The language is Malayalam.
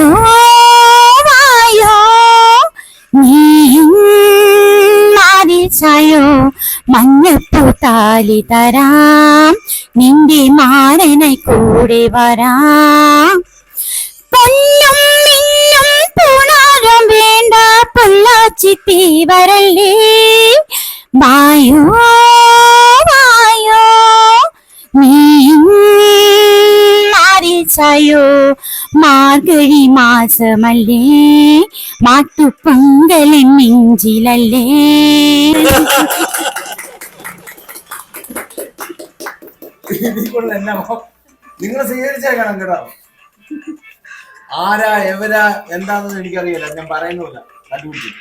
വായോ വായോ നീ മാറിച്ചായോ മഞ്ഞപ്പൂ താലി തരാം നിന്റെ മാരനെ കൂടെ വരാം പൊന്നും മിന്നും പൂണാരം വേണ്ട പൊള്ളാച്ചി തീവരല്ലേ വായോ വായോ നീ മാറിച്ചായോ മാർഗഴി മാസമല്ലേ മാട്ടുപൊങ്കലിൻ നെഞ്ചിലല്ലേ. നിങ്ങൾ സ്വീകരിച്ചേക്കണം കേട്ടോ. ആരാ എവരാ എന്താണെന്ന് എനിക്കറിയില്ല, ഞാൻ പറയുന്നില്ല. കണ്ടുപിടിച്ചു.